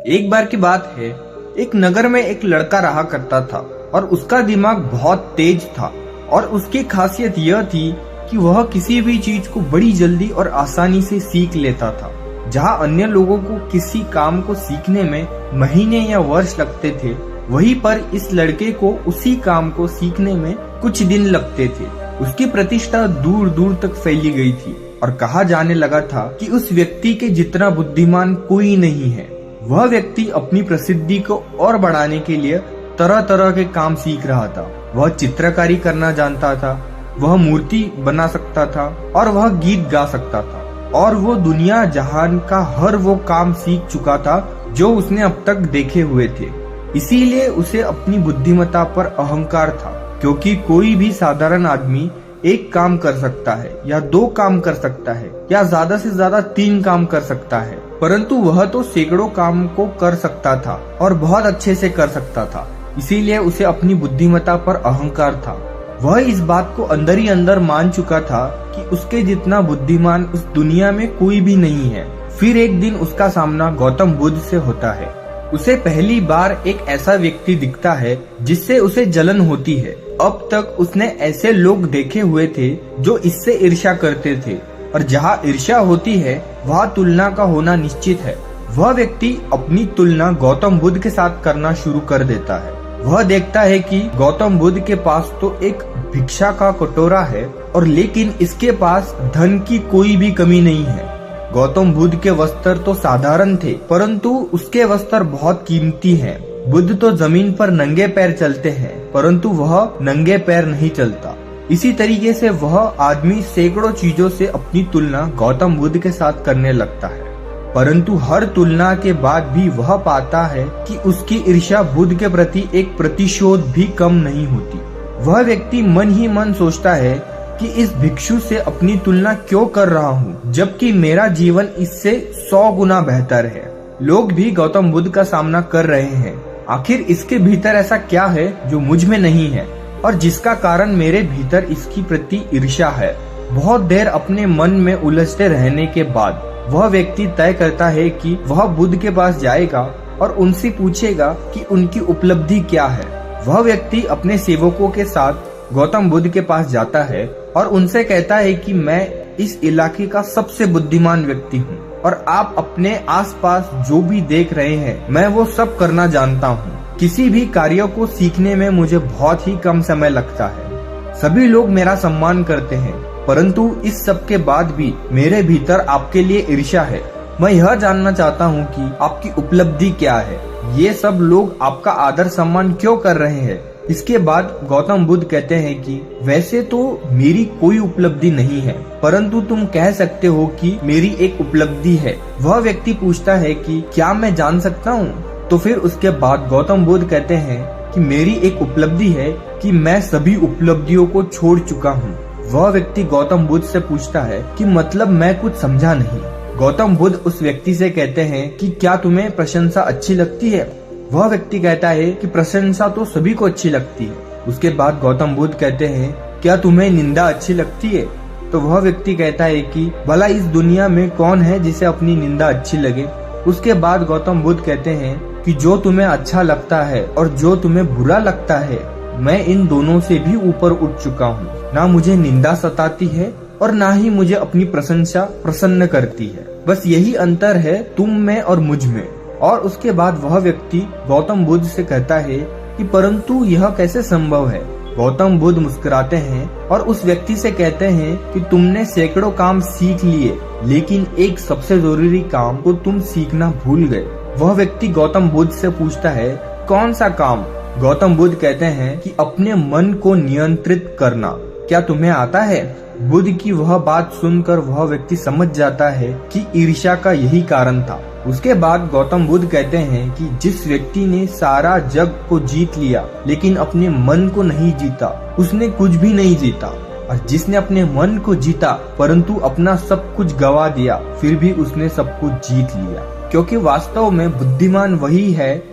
एक बार की बात है, एक नगर में एक लड़का रहा करता था और उसका दिमाग बहुत तेज था और उसकी खासियत यह थी कि वह किसी भी चीज को बड़ी जल्दी और आसानी से सीख लेता था। जहां अन्य लोगों को किसी काम को सीखने में महीने या वर्ष लगते थे, वहीं पर इस लड़के को उसी काम को सीखने में कुछ दिन लगते थे। उसकी प्रतिष्ठा दूर दूर तक फैली गई थी और कहा जाने लगा था कि उस व्यक्ति के जितना बुद्धिमान कोई नहीं है। वह व्यक्ति अपनी प्रसिद्धि को और बढ़ाने के लिए तरह तरह के काम सीख रहा था। वह चित्रकारी करना जानता था, वह मूर्ति बना सकता था और वह गीत गा सकता था और वो दुनिया जहान का हर वो काम सीख चुका था जो उसने अब तक देखे हुए थे। इसीलिए उसे अपनी बुद्धिमत्ता पर अहंकार था, क्योंकि कोई भी साधारण आदमी एक काम कर सकता है या 2 काम कर सकता है या ज्यादा से ज्यादा 3 काम कर सकता है, परंतु वह तो सैकड़ों काम को कर सकता था और बहुत अच्छे से कर सकता था। इसीलिए उसे अपनी बुद्धिमत्ता पर अहंकार था। वह इस बात को अंदर ही अंदर मान चुका था कि उसके जितना बुद्धिमान उस दुनिया में कोई भी नहीं है। फिर एक दिन उसका सामना गौतम बुद्ध से होता है। उसे पहली बार एक ऐसा व्यक्ति दिखता है जिससे उसे जलन होती है। अब तक उसने ऐसे लोग देखे हुए थे जो इससे ईर्ष्या करते थे, और जहाँ ईर्ष्या होती है वहाँ तुलना का होना निश्चित है। वह व्यक्ति अपनी तुलना गौतम बुद्ध के साथ करना शुरू कर देता है। वह देखता है कि गौतम बुद्ध के पास तो एक भिक्षा का कटोरा है और लेकिन इसके पास धन की कोई भी कमी नहीं है। गौतम बुद्ध के वस्त्र तो साधारण थे, परंतु उसके वस्त्र बहुत कीमती हैं। बुद्ध तो जमीन पर नंगे पैर चलते हैं, परंतु वह नंगे पैर नहीं चलता। इसी तरीके से वह आदमी सैकड़ों चीजों से अपनी तुलना गौतम बुद्ध के साथ करने लगता है, परंतु हर तुलना के बाद भी वह पाता है कि उसकी ईर्ष्या बुद्ध के प्रति एक प्रतिशोध भी कम नहीं होती। वह व्यक्ति मन ही मन सोचता है कि इस भिक्षु से अपनी तुलना क्यों कर रहा हूँ, जबकि मेरा जीवन इससे 100 गुना बेहतर है। लोग भी गौतम बुद्ध का सामना कर रहे हैं, आखिर इसके भीतर ऐसा क्या है जो मुझ में नहीं है और जिसका कारण मेरे भीतर इसकी प्रति ईर्ष्या है। बहुत देर अपने मन में उलझते रहने के बाद वह व्यक्ति तय करता है कि वह बुद्ध के पास जाएगा और उनसे पूछेगा कि उनकी उपलब्धि क्या है। वह व्यक्ति अपने सेवकों के साथ गौतम बुद्ध के पास जाता है और उनसे कहता है कि मैं इस इलाके का सबसे बुद्धिमान व्यक्ति हूँ और आप अपने आसपास जो भी देख रहे हैं मैं वो सब करना जानता हूँ। किसी भी कार्य को सीखने में मुझे बहुत ही कम समय लगता है। सभी लोग मेरा सम्मान करते हैं, परंतु इस सब के बाद भी मेरे भीतर आपके लिए ईर्ष्या है। मैं यह जानना चाहता हूँ कि आपकी उपलब्धि क्या है। ये सब लोग आपका आदर सम्मान क्यों कर रहे हैं। इसके बाद गौतम बुद्ध कहते हैं कि वैसे तो मेरी कोई उपलब्धि नहीं है, परंतु तुम कह सकते हो कि मेरी एक उपलब्धि है। वह व्यक्ति पूछता है कि क्या मैं जान सकता हूँ। तो फिर उसके बाद गौतम बुद्ध कहते हैं कि मेरी एक उपलब्धि है कि मैं सभी उपलब्धियों को छोड़ चुका हूँ। वह व्यक्ति गौतम बुद्ध से पूछता है कि मतलब मैं कुछ समझा नहीं। गौतम बुद्ध उस व्यक्ति से कहते हैं कि क्या तुम्हें प्रशंसा अच्छी लगती है। वह व्यक्ति कहता है कि प्रशंसा तो सभी को अच्छी लगती है। उसके बाद गौतम बुद्ध कहते हैं क्या तुम्हें निंदा अच्छी लगती है। तो वह व्यक्ति कहता है कि भला इस दुनिया में कौन है जिसे अपनी निंदा अच्छी लगे। उसके बाद गौतम बुद्ध कहते हैं कि जो तुम्हें अच्छा लगता है और जो तुम्हें बुरा लगता है, मैं इन दोनों से भी ऊपर उठ चुका हूँ। ना मुझे निंदा सताती है और ना ही मुझे अपनी प्रशंसा प्रसन्न करती है। बस यही अंतर है तुम में और मुझ में। और उसके बाद वह व्यक्ति गौतम बुद्ध से कहता है कि परंतु यह कैसे संभव है। गौतम बुद्ध मुस्कुराते हैं और उस व्यक्ति से कहते हैं कि तुमने सैकड़ों काम सीख लिए, लेकिन एक सबसे जरूरी काम को तुम सीखना भूल गए। वह व्यक्ति गौतम बुद्ध से पूछता है कौन सा काम। गौतम बुद्ध कहते हैं कि अपने मन को नियंत्रित करना। क्या तुम्हें आता है। बुद्ध की वह बात सुनकर वह व्यक्ति समझ जाता है कि ईर्ष्या का यही कारण था। उसके बाद गौतम बुद्ध कहते हैं कि जिस व्यक्ति ने सारा जग को जीत लिया लेकिन अपने मन को नहीं जीता, उसने कुछ भी नहीं जीता। और जिसने अपने मन को जीता परंतु अपना सब कुछ गवा दिया, फिर भी उसने सब कुछ जीत लिया। क्योंकि वास्तव में बुद्धिमान वही है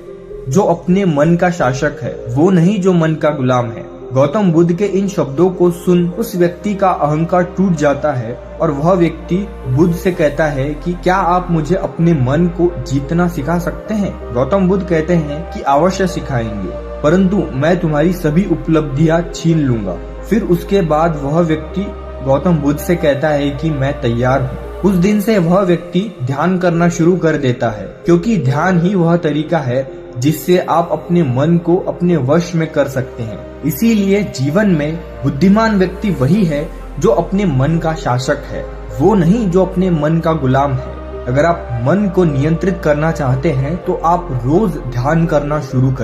जो अपने मन का शासक है, वो नहीं जो मन का गुलाम है। गौतम बुद्ध के इन शब्दों को सुन उस व्यक्ति का अहंकार टूट जाता है और वह व्यक्ति बुद्ध से कहता है कि क्या आप मुझे अपने मन को जीतना सिखा सकते हैं। गौतम बुद्ध कहते हैं कि अवश्य सिखाएंगे, परंतु मैं तुम्हारी सभी उपलब्धियां छीन लूंगा। फिर उसके बाद वह व्यक्ति गौतम बुद्ध से कहता है कि मैं तैयार हूँ। उस दिन से वह व्यक्ति ध्यान करना शुरू कर देता है, क्योंकि ध्यान ही वह तरीका है जिससे आप अपने मन को अपने वश में कर सकते हैं। इसीलिए जीवन में बुद्धिमान व्यक्ति वही है जो अपने मन का शासक है, वो नहीं जो अपने मन का गुलाम है। अगर आप मन को नियंत्रित करना चाहते हैं तो आप रोज ध्यान करना शुरू करें।